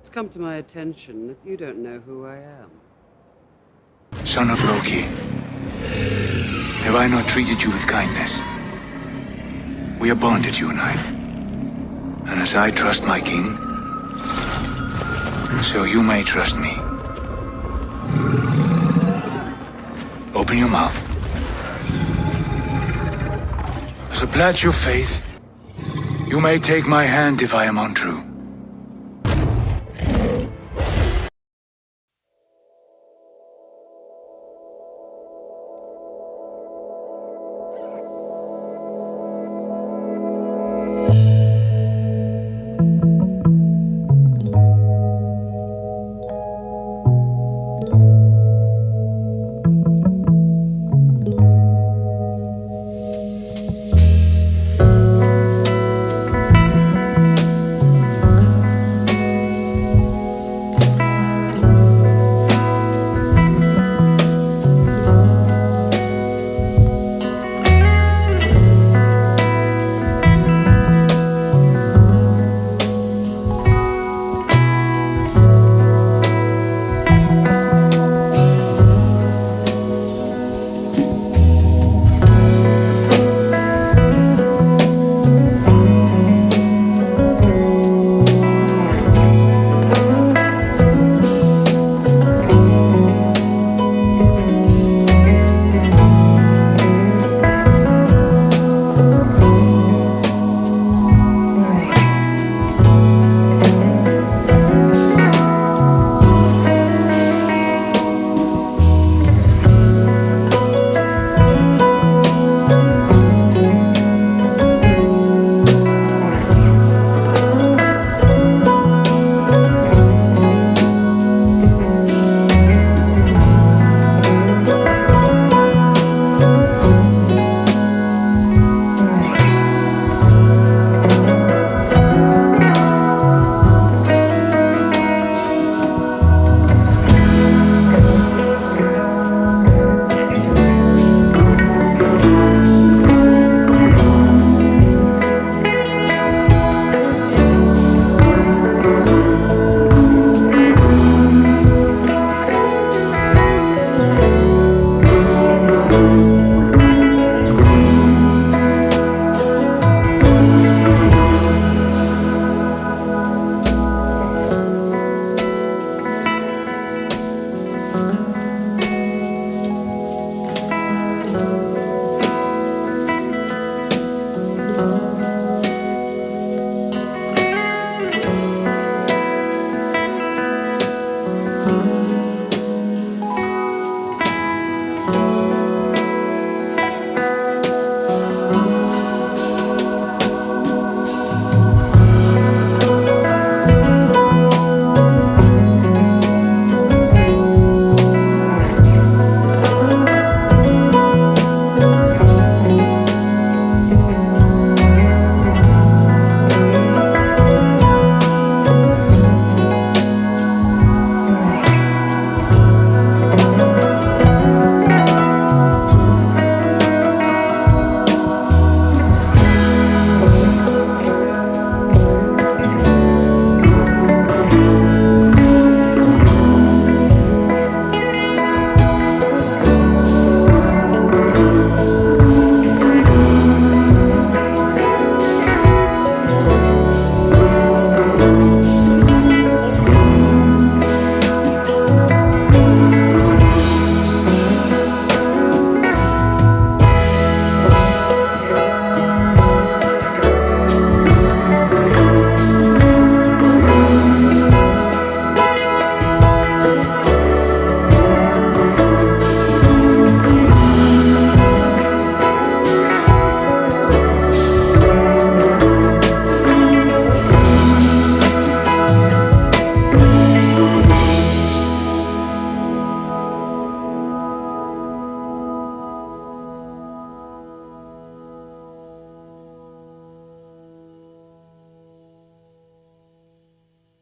It's come to my attention that you don't know who I am. Son of Loki, have I not treated you with kindness? We are bonded, you and I. And as I trust my king, so you may trust me. Open your mouth. As a pledge of faith, you may take my hand if I am untrue.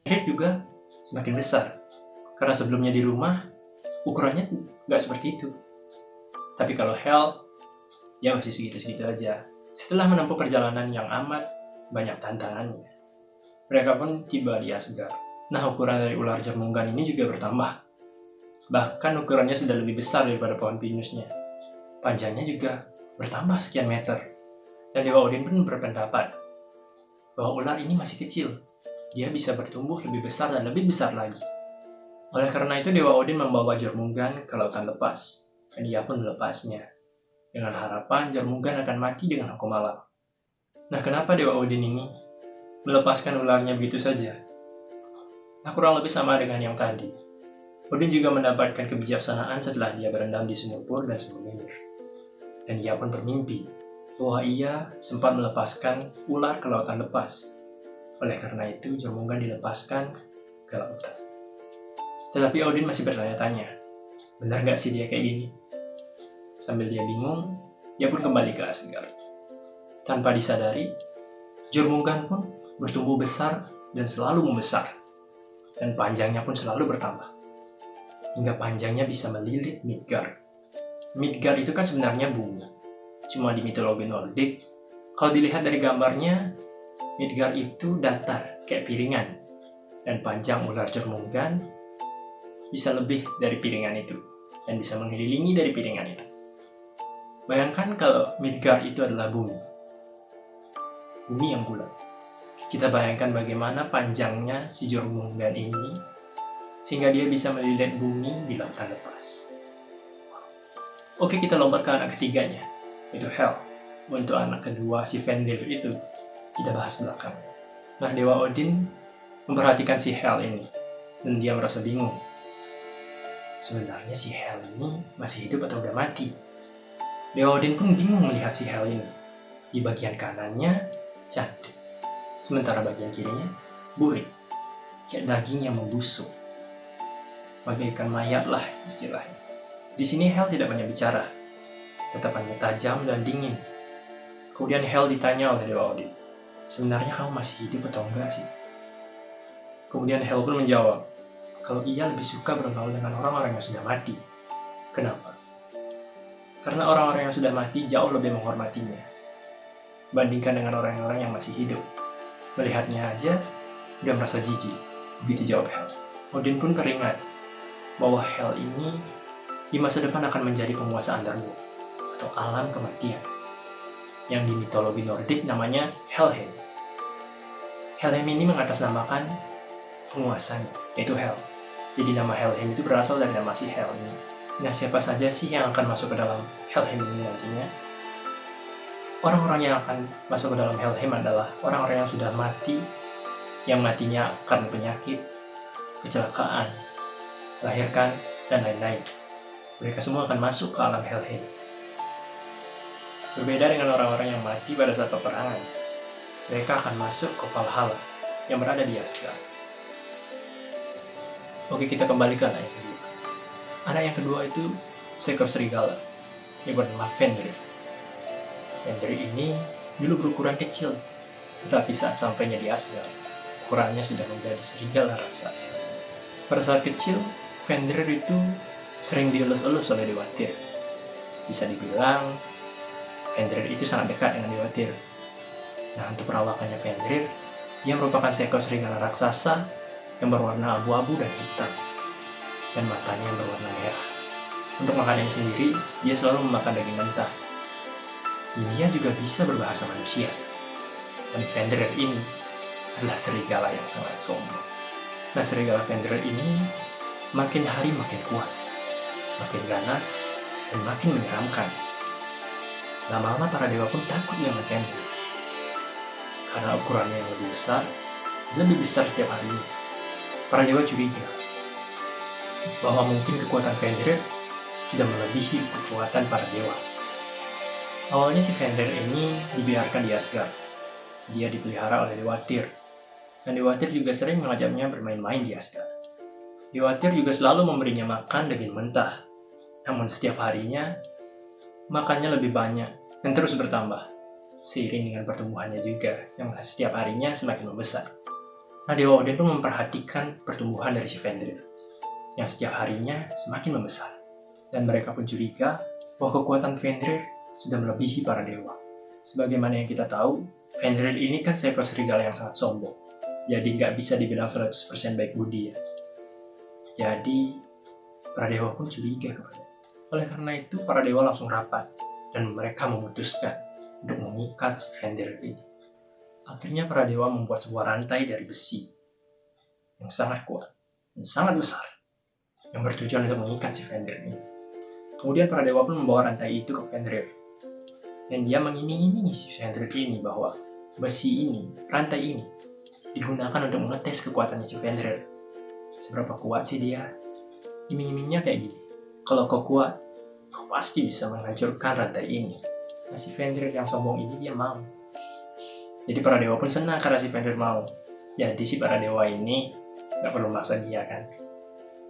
Hate juga semakin besar, karena sebelumnya di rumah ukurannya nggak seperti itu. Tapi kalau Hell, ya masih segitu-segitu aja. Setelah menempuh perjalanan yang amat banyak tantangannya, mereka pun tiba di Asgard. Nah, ukuran dari ular Jormungand ini juga bertambah. Bahkan ukurannya sudah lebih besar daripada pohon pinusnya. Panjangnya juga bertambah sekian meter. Dan Dewa Odin pun berpendapat bahwa ular ini masih kecil. Dia bisa bertumbuh lebih besar dan lebih besar lagi. Oleh karena itu, Dewa Odin membawa Jormungand ke lautan lepas. Dan dia pun melepasnya. Dengan harapan Jormungand akan mati dengan hukum alam. Nah, kenapa Dewa Odin ini melepaskan ularnya begitu saja? Nah, kurang lebih sama dengan yang tadi. Odin juga mendapatkan kebijaksanaan setelah dia berendam di sumur Pur dan sumur Mimir. Dan ia pun bermimpi bahwa ia sempat melepaskan ular ke lautan lepas. Oleh karena itu, Jormungand dilepaskan ke lautan. Tetapi Odin masih bertanya-tanya, benar nggak sih dia kayak gini? Sambil dia bingung, dia pun kembali ke Asgard. Tanpa disadari, Jormungand pun bertumbuh besar dan selalu membesar. Dan panjangnya pun selalu bertambah. Hingga panjangnya bisa melilit Midgard. Midgard itu kan sebenarnya bumi. Cuma di mitologi Nordik, kalau dilihat dari gambarnya, Midgard itu datar, kayak piringan. Dan panjang ular Jormungand bisa lebih dari piringan itu. Dan bisa mengelilingi dari piringan itu. Bayangkan kalau Midgard itu adalah bumi. Bumi yang bulat. Kita bayangkan bagaimana panjangnya si Jormungand ini sehingga dia bisa melilit bumi di lautan lepas. Oke, kita lompat ke anak ketiganya, yaitu Hel. Untuk anak kedua si Fenrir itu kita bahas belakang. Nah, Dewa Odin memperhatikan si Hel ini dan dia merasa bingung. Sebenarnya si Hel ini masih hidup atau udah mati? Dewa Odin pun bingung melihat si Hel ini. Di bagian kanannya cantik. Sementara bagian kirinya burik, kayak daging yang membusuk. Bagaikan mayat lah istilahnya. Di sini Hel tidak banyak bicara, tetapannya tajam dan dingin. Kemudian Hel ditanya oleh Dewa Odin, sebenarnya kamu masih hidup atau enggak sih? Kemudian Hel pun menjawab, kalau ia lebih suka bergaul dengan orang-orang yang sudah mati. Kenapa? Karena orang-orang yang sudah mati jauh lebih menghormatinya, bandingkan dengan orang-orang yang masih hidup. Melihatnya aja, udah merasa jijik. Begitu jawab Hel. Odin pun teringat bahwa Hel ini di masa depan akan menjadi penguasa Underworld atau alam kematian yang di mitologi Nordik namanya Helheim. Helheim ini mengatasnamakan penguasanya, yaitu Hel. Jadi nama Helheim itu berasal dari nama si Hel ini. Nah, siapa saja sih yang akan masuk ke dalam Helheim ini nantinya? Orang-orang yang akan masuk ke dalam Helheim adalah orang-orang yang sudah mati, yang matinya karena penyakit, kecelakaan, melahirkan, dan lain-lain. Mereka semua akan masuk ke alam Helheim. Berbeda dengan orang-orang yang mati pada saat peperangan, mereka akan masuk ke Valhalla yang berada di Asgard. Oke, kita kembali ke anak yang kedua. Anak yang kedua itu seekor serigala yang bernama Fenrir. Fenrir ini dulu berukuran kecil, tetapi saat sampainya di Asgard, ukurannya sudah menjadi serigala raksasa. Pada saat kecil, Fenrir itu sering dielus-elus oleh Dewa Tyr. Bisa dibilang, Fenrir itu sangat dekat dengan Dewa Tyr. Nah, untuk perawakannya Fenrir, dia merupakan seekor serigala raksasa yang berwarna abu-abu dan hitam, dan matanya yang berwarna merah. Untuk makanannya sendiri, dia selalu memakan daging mentah. Dia juga bisa berbahasa manusia. Dan Fenrir ini adalah serigala yang sangat sombong. Nah, serigala Fenrir ini makin hari makin kuat, makin ganas, dan makin menyeramkan. Lama-lama para dewa pun takut dengan Fenrir. Karena ukurannya yang lebih besar setiap harinya. Para dewa curiga bahwa mungkin kekuatan Fenrir sudah melebihi kekuatan para dewa. Awalnya si Fenrir ini dibiarkan di Asgard. Dia dipelihara oleh Dewa Tyr. Dan Dewa Tyr juga sering mengajaknya bermain-main di Asgard. Dewa Tyr juga selalu memberinya makan daging mentah. Namun setiap harinya, makannya lebih banyak dan terus bertambah. Seiring dengan pertumbuhannya juga, yang setiap harinya semakin membesar. Nah, Dewa Odin pun memperhatikan pertumbuhan dari si Fenrir, yang setiap harinya semakin membesar. Dan mereka pun curiga bahwa kekuatan Fenrir sudah melebihi para dewa. Sebagaimana yang kita tahu, Fenrir ini kan seekor serigala yang sangat sombong. jadi nggak bisa dibilang 100% baik budi ya. Jadi para dewa pun curiga kepada. Oleh karena itu para dewa langsung rapat dan mereka memutuskan untuk mengikat si Fenrir ini. Akhirnya para dewa membuat sebuah rantai dari besi yang sangat kuat dan sangat besar yang bertujuan untuk mengikat si Fenrir ini. Kemudian para dewa pun membawa rantai itu ke Fenrir dan dia mengiming-imingi si Fenrir ini bahwa besi ini, rantai ini digunakan untuk mengetes kekuatannya si Fenrir. Seberapa kuat sih dia? Iming-imingnya kayak gini, kalau kau kuat, kau pasti bisa menghancurkan rantai ini. Nah, si Fenrir yang sombong ini dia mau. Jadi para dewa pun senang karena si Fenrir mau. Jadi si para dewa ini gak perlu maksa dia kan.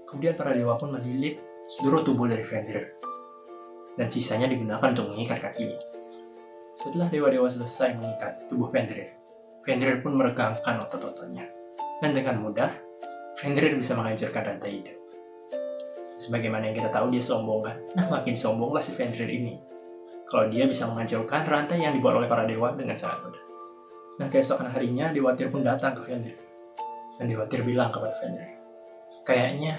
Kemudian para dewa pun melilit seluruh tubuh dari Fenrir dan sisanya digunakan untuk mengikat kakinya. Setelah dewa-dewa selesai mengikat tubuh Fenrir, Fenrir pun meregangkan otot-ototnya dan dengan mudah Fenrir bisa menghancurkan rantai itu. Sebagaimana yang kita tahu dia sombong kan. Nah makin sombonglah si Fenrir ini kalau dia bisa menghancurkan rantai yang dibuat oleh para dewa dengan sangat mudah. Nah keesokan harinya Dewa Tyr pun datang ke Fenrir dan Dewa Tyr bilang kepada Fenrir, kayaknya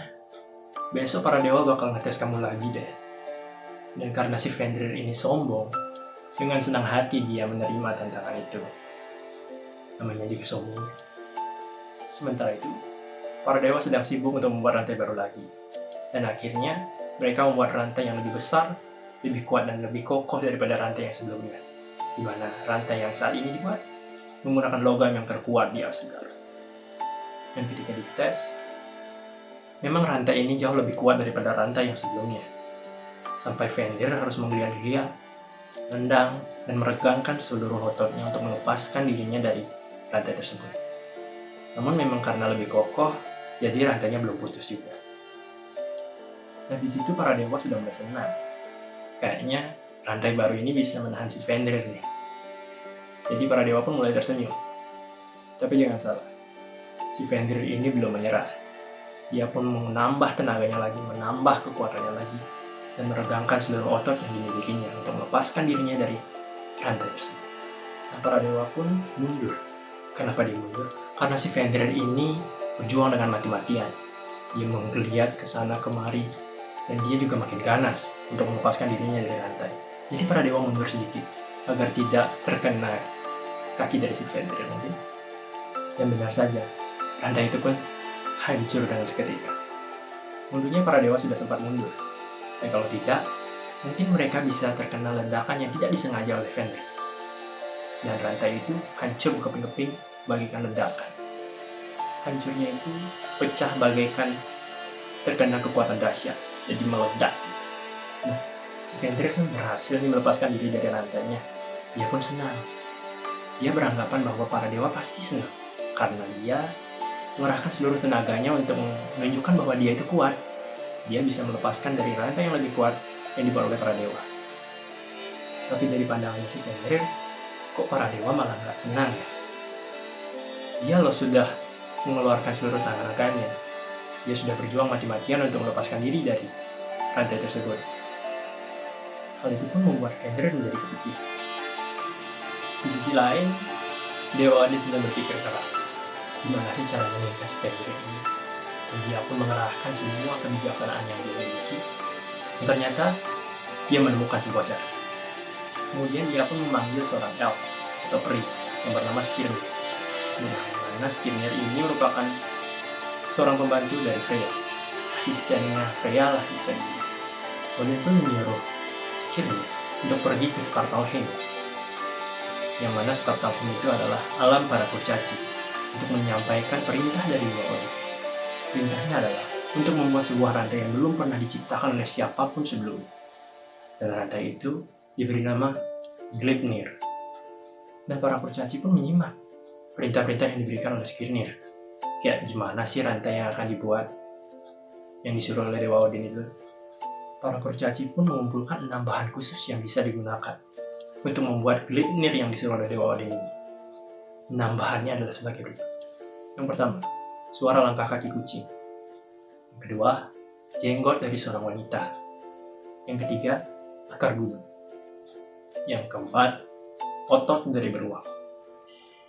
besok para dewa bakal ngetes kamu lagi deh. Dan karena si Fenrir ini sombong, dengan senang hati dia menerima tantangan itu. Namanya juga sombong. Sementara itu, para dewa sedang sibuk untuk membuat rantai baru lagi. Dan akhirnya, mereka membuat rantai yang lebih besar, lebih kuat dan lebih kokoh daripada rantai yang sebelumnya. Di mana rantai yang saat ini dibuat menggunakan logam yang terkuat di Asgard. Dan ketika dites, memang rantai ini jauh lebih kuat daripada rantai yang sebelumnya. Sampai Fenrir harus menggeliat-geliat, nendang, dan meregangkan seluruh ototnya untuk melepaskan dirinya dari rantai tersebut. Namun memang karena lebih kokoh, jadi rantainya belum putus juga. Dan di situ para dewa sudah mulai senang. Kayaknya rantai baru ini bisa menahan si Fenrir nih. Jadi para dewa pun mulai tersenyum. Tapi jangan salah, si Fenrir ini belum menyerah. Dia pun menambah tenaganya lagi, menambah kekuatannya lagi, dan meregangkan seluruh otot yang dimilikinya untuk melepaskan dirinya dari rantai tersebut. Nah, para dewa pun mundur. Kenapa dia mundur? Karena si Fenrir ini berjuang dengan mati-matian. Dia menggeliat ke sana kemari, dan dia juga makin ganas untuk melepaskan dirinya dari rantai. Jadi para dewa mundur sedikit, agar tidak terkena kaki dari si Fenrir mungkin. Dan benar saja, rantai itu pun hancur dengan seketika. Mundurnya para dewa sudah sempat mundur. Dan kalau tidak, mungkin mereka bisa terkena ledakan yang tidak disengaja oleh Fenrir. Dan rantai itu hancur berkeping-keping bagaikan ledakan. Hancurnya itu pecah bagaikan terkena kekuatan dahsyat, jadi meledak. Nah, si Fenrir kan berhasil melepaskan diri dari rantainya. Dia pun senang. Dia beranggapan bahwa para dewa pasti senang, karena dia mengerahkan seluruh tenaganya untuk menunjukkan bahwa dia itu kuat. Dia bisa melepaskan dari rantai yang lebih kuat yang dibuat oleh para dewa. Tapi dari pandangan si Fenrir, kok para dewa malah nggak senang ya? Dia loh sudah mengeluarkan seluruh tenaganya. Dia sudah berjuang mati-matian untuk melepaskan diri dari rantai tersebut. Hal itu pun membuat Fenrir menjadi kepikiran. Di sisi lain, Dewa Odin sedang berpikir keras. Gimana sih caranya mengikat Fenrir ini? Dan dia pun mengerahkan semua kebijaksanaan yang dia miliki. Dan ternyata, dia menemukan sebuah cara. Kemudian dia pun memanggil seorang elf atau peri yang bernama Skirnir. Nah, Skirnir ini merupakan seorang pembantu dari Freya. Asistennya Freya lah bisa dibilang. Odin pun menyuruh Skirnir untuk pergi ke Svartalfheim. Yang mana Svartalfheim itu adalah alam para kurcaci, untuk menyampaikan perintah dari Dewa Odin. Perintahnya adalah untuk membuat sebuah rantai yang belum pernah diciptakan oleh siapapun sebelumnya. Dan rantai itu diberi nama Gleipnir. Dan para kurcaci pun menyimak perintah-perintah yang diberikan oleh Skirnir. Kayak gimana sih rantai yang akan dibuat yang disuruh oleh Dewa Odin itu. Para kurcaci pun mengumpulkan 6 bahan khusus yang bisa digunakan untuk membuat Gleipnir yang disuruh oleh Dewa Odin ini. 6 bahannya adalah sebagai berikut. Yang pertama, suara langkah kaki kucing. Yang kedua, jenggot dari seorang wanita. Yang ketiga, akar gunung. Yang keempat, otot dari beruang.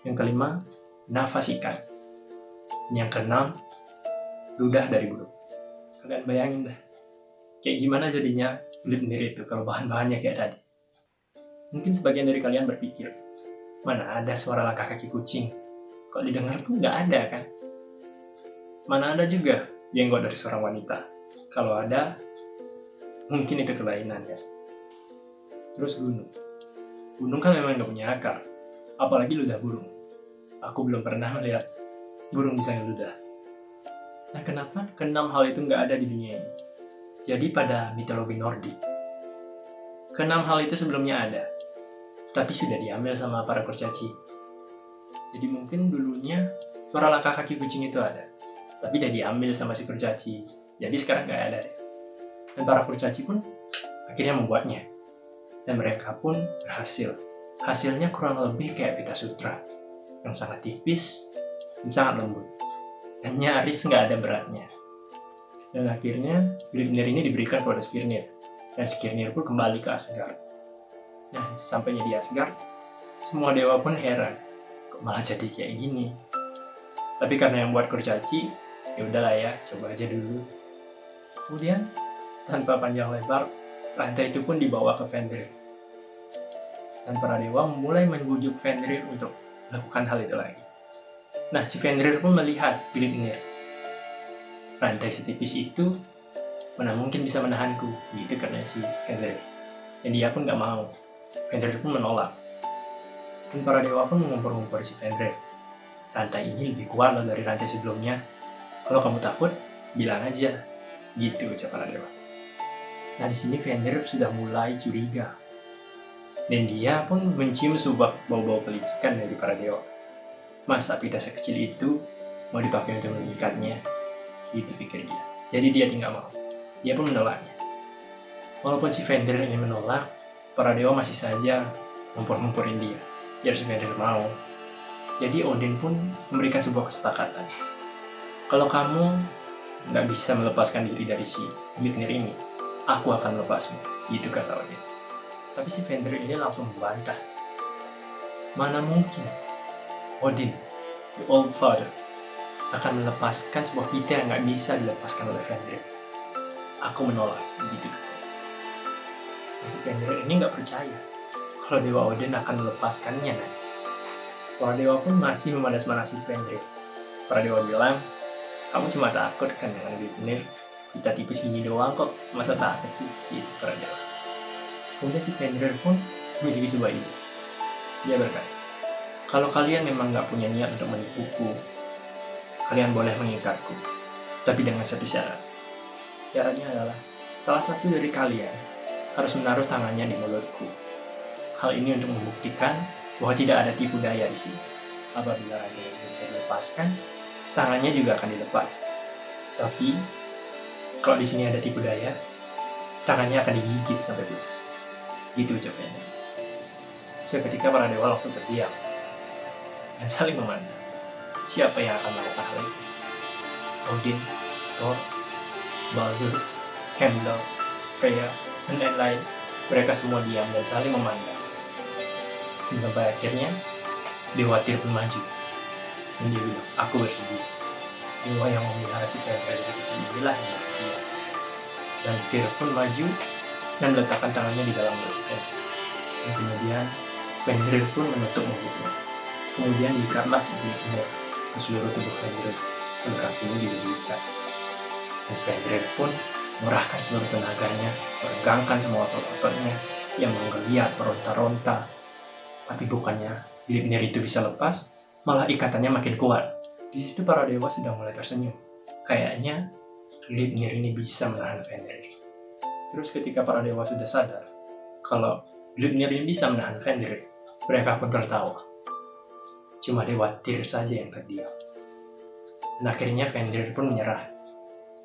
Yang kelima, nafas ikan. Yang keenam, ludah dari burung. Kalian bayangin dah, kayak gimana jadinya Gleipnir itu kalau bahan-bahannya kayak tadi. Mungkin sebagian dari kalian berpikir, mana ada suara langkah kaki kucing? Kalau didengar pun nggak ada kan? Mana ada juga jenggot dari seorang wanita? Kalau ada, mungkin itu kelainan ya. Terus gunung. Gunung kan memang nggak punya akar, apalagi ludah burung. Aku belum pernah melihat burung bisa ngeludah. Nah, kenapa keenam hal itu nggak ada di dunia ini? Jadi pada mitologi Nordik, keenam hal itu sebelumnya ada, tapi sudah diambil sama para kurcaci. Jadi mungkin dulunya suara langkah kaki kucing itu ada, tapi udah diambil sama si kurcaci. Jadi sekarang nggak ada. Dan para kurcaci pun akhirnya membuatnya. Dan mereka pun berhasil. Hasilnya kurang lebih kayak pita sutra, yang sangat tipis dan sangat lembut. Dan nyaris nggak ada beratnya. Dan akhirnya Gleipnir ini diberikan kepada Skirnir. Dan Skirnir pun kembali ke Asgard. Nah, sampainya di Asgard, semua dewa pun heran. Kok malah jadi kayak gini? Tapi karena yang buat kurcaci, ya udahlah ya, coba aja dulu. Kemudian, tanpa panjang lebar, rantai itu pun dibawa ke Fenrir. Dan para dewa mulai membujuk Fenrir untuk melakukan hal itu lagi. Nah, si Fenrir pun melihat Gleipnir. Rantai setipis itu mana mungkin bisa menahanku, gitu karena si Fenrir. Dan dia pun gak mau. Fenrir pun menolak. Dan para dewa pun mengumpul-ngumpul si Fenrir. Rantai ini lebih kuat loh dari rantai sebelumnya. Kalau kamu takut, bilang aja. Gitu ucap para dewa. Nah, di sini Fenrir sudah mulai curiga. Dan dia pun mencium sebuah bau-bau pelicikan dari para dewa. Masa pita sekecil itu mau dipakai untuk mengikatnya? Gitu pikir dia. Jadi dia tidak mau. Dia pun menolaknya. Walaupun si Fenrir ini menolak, para dewa masih saja ngumpur-ngumpurin dia. Biar si Fenrir mau. Jadi Odin pun memberikan sebuah kesepakatan. Kalau kamu nggak bisa melepaskan diri dari si Gleipnir ini, aku akan melepasmu. Gitu kata Odin. Tapi si Fenrir ini langsung membantah. Mana mungkin Odin, the Old Father, akan melepaskan sebuah pita yang nggak bisa dilepaskan oleh Fenrir. Aku menolak, begitu kan. Si Fenrir ini nggak percaya kalau Dewa Odin akan melepaskannya. Nah. Para dewa pun masih memanas-manasi Fenrir. Para dewa bilang, kamu cuma takut kan dengan Gleipnir? Kita tipis gini doang kok, masa takut sih? Gitu para dewa. Kemudian si Fenrir pun memiliki sebuah ide. Dia berkata, kalau kalian memang nggak punya niat untuk menipuku, kalian boleh mengikatku, tapi dengan satu syarat. Syaratnya adalah, salah satu dari kalian harus menaruh tangannya di mulutku. Hal ini untuk membuktikan bahwa tidak ada tipu daya di sini. Apabila raja sudah bisa dilepaskan, tangannya juga akan dilepas. Tapi, kalau di sini ada tipu daya, tangannya akan digigit sampai putus. Gitu ucapnya. Seketika para dewa langsung terdiam dan saling memandang. Siapa yang akan melakukan hal itu? Odin, Thor, Baldur, Heimdall, Freya, dan lain-lain. Mereka semua diam dan saling memandang. Sampai akhirnya, Dewa Tyr pun maju. Dan dia bilang, aku bersedia. Dewa yang memelihara si Fenrir dari kecil inilah yang bersedia. Dan Tyr pun maju dan meletakkan tangannya di dalam mulut si Fenrir. Dan kemudian, Fenrir pun menutup mulutnya. Kemudian diikatlah si Gleipnir ke seluruh tubuh Fenrir, sampai kakinya juga diikat. Dan Fenrir pun mengerahkan seluruh tenaganya, meregangkan semua otot-ototnya, yang menggeliat, meronta-ronta. Tapi bukannya Gleipnir itu bisa lepas, malah ikatannya makin kuat. Di situ para dewa sudah mulai tersenyum. Kayaknya Gleipnir ini bisa menahan Fenrir. Terus ketika para dewa sudah sadar kalau Gleipnir ini bisa menahan Fenrir, mereka pun tertawa. Cuma Dewa Tyr saja yang terdiam. Dan akhirnya Fenrir pun menyerah.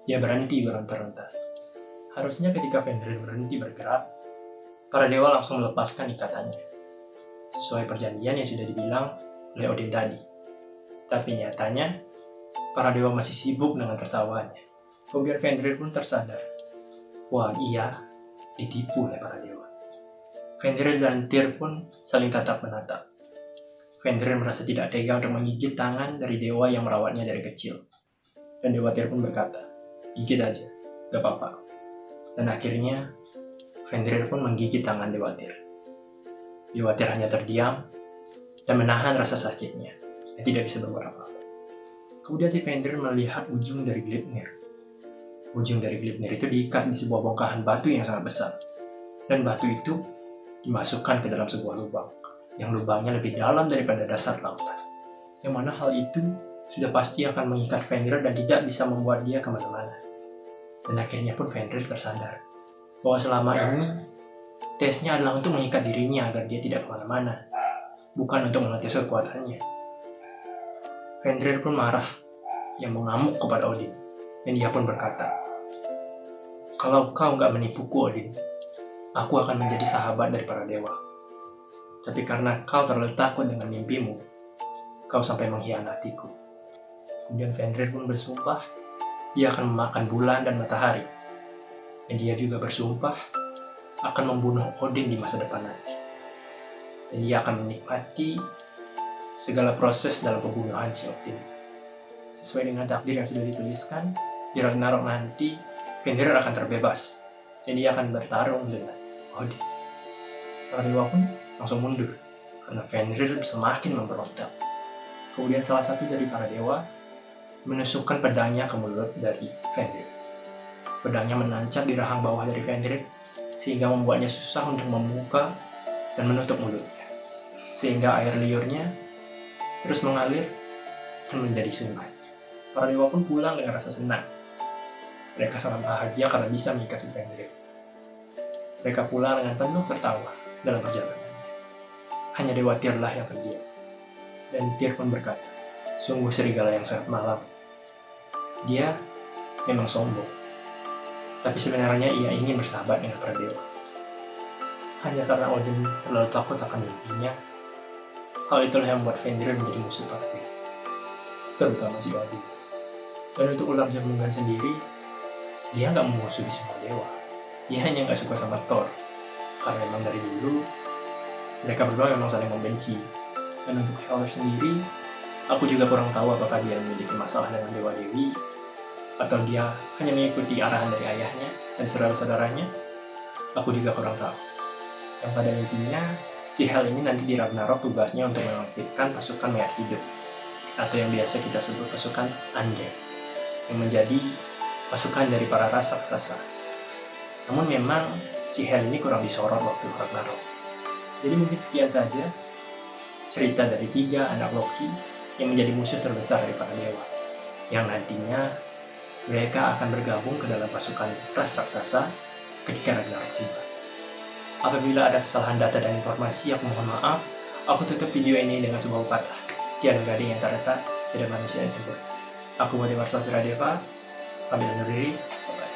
Dia berhenti beronta-ronta. Harusnya ketika Fenrir berhenti bergerak, para dewa langsung melepaskan ikatannya. Sesuai perjanjian yang sudah dibilang oleh Odin tadi. Tapi nyatanya, para dewa masih sibuk dengan tertawanya. Kemudian Fenrir pun tersadar. Wah, ia ditipu oleh para dewa. Fenrir dan Tyr pun saling tatap menatap. Fenrir merasa tidak tega untuk menggigit tangan dari dewa yang merawatnya dari kecil. Dan Dewa Tyr pun berkata, gigit aja, gak apa-apa. Dan akhirnya, Fenrir pun menggigit tangan Dewa Tyr. Dewa Tyr hanya terdiam dan menahan rasa sakitnya, dan tidak bisa berbuat apa-apa. Kemudian si Fenrir melihat ujung dari Gleipnir. Ujung dari Gleipnir itu diikat di sebuah bongkahan batu yang sangat besar. Dan batu itu dimasukkan ke dalam sebuah lubang, yang lubangnya lebih dalam daripada dasar lautan. Yang mana hal itu sudah pasti akan mengikat Fenrir dan tidak bisa membuat dia kemana-mana. Dan akhirnya pun Fenrir tersadar bahwa selama ini tesnya adalah untuk mengikat dirinya agar dia tidak kemana-mana, bukan untuk mengetes kekuatannya. Fenrir pun marah, yang mengamuk kepada Odin, dan dia pun berkata, kalau kau nggak menipuku Odin, aku akan menjadi sahabat dari para dewa. Tapi karena kau terlalu takut dengan mimpimu, kau sampai mengkhianatiku. Kemudian Fenrir pun bersumpah, dia akan memakan bulan dan matahari. Dan dia juga bersumpah akan membunuh Odin di masa depan nanti. Dan dia akan menikmati segala proses dalam pembunuhan si Odin. Sesuai dengan takdir yang sudah dituliskan, di Ragnarok nanti, Fenrir akan terbebas. Dan dia akan bertarung dengan Odin. Para dewa pun langsung mundur, karena Fenrir semakin memberontak. Kemudian salah satu dari para dewa menusukkan pedangnya ke mulut dari Fenrir. Pedangnya menancap di rahang bawah dari Fenrir, sehingga membuatnya susah untuk membuka dan menutup mulutnya. Sehingga air liurnya terus mengalir dan menjadi sungai. Para dewa pun pulang dengan rasa senang. Mereka sangat bahagia karena bisa mengikat si Fenrir. Mereka pulang dengan penuh tertawa dalam perjalanannya. Hanya Dewa Tyr lah yang terdiam. Dan Tyr pun berkata, sungguh serigala yang sangat malam. Dia memang sombong, tapi sebenarnya ia ingin bersahabat dengan para dewa. Hanya karena Odin terlalu takut akan mimpinya, hal itulah yang membuat Fenrir menjadi musuh para dewa, terutama si Odin. Dan untuk ular Jormungand sendiri, dia nggak memusuhi semua dewa. Dia hanya nggak suka sama Thor, karena memang dari dulu mereka berdua memang saling membenci. Dan untuk Hel sendiri, aku juga kurang tahu apakah dia memiliki masalah dengan Dewa Dewi, atau dia hanya mengikuti arahan dari ayahnya dan saudara-saudaranya. Aku juga kurang tahu. Yang pada intinya, si Hel ini nanti di Ragnarok tugasnya untuk mengaktifkan pasukan mayat hidup, atau yang biasa kita sebut pasukan Undead, yang menjadi pasukan dari para raksasa. Namun memang si Hel ini kurang disorot waktu Ragnarok. Jadi mungkin sekian saja cerita dari 3 anak Loki yang menjadi musuh terbesar dari para dewa, yang nantinya mereka akan bergabung ke dalam pasukan ras raksasa ketika Ragnarok tiba. Apabila ada kesalahan data dan informasi, aku mohon maaf. Aku tutup video ini dengan sebuah patah. Tiada gading yang tak tidak manusia yang sempurna. Aku Wade Marsal Firadeva, pamit undur diri. Bye-bye.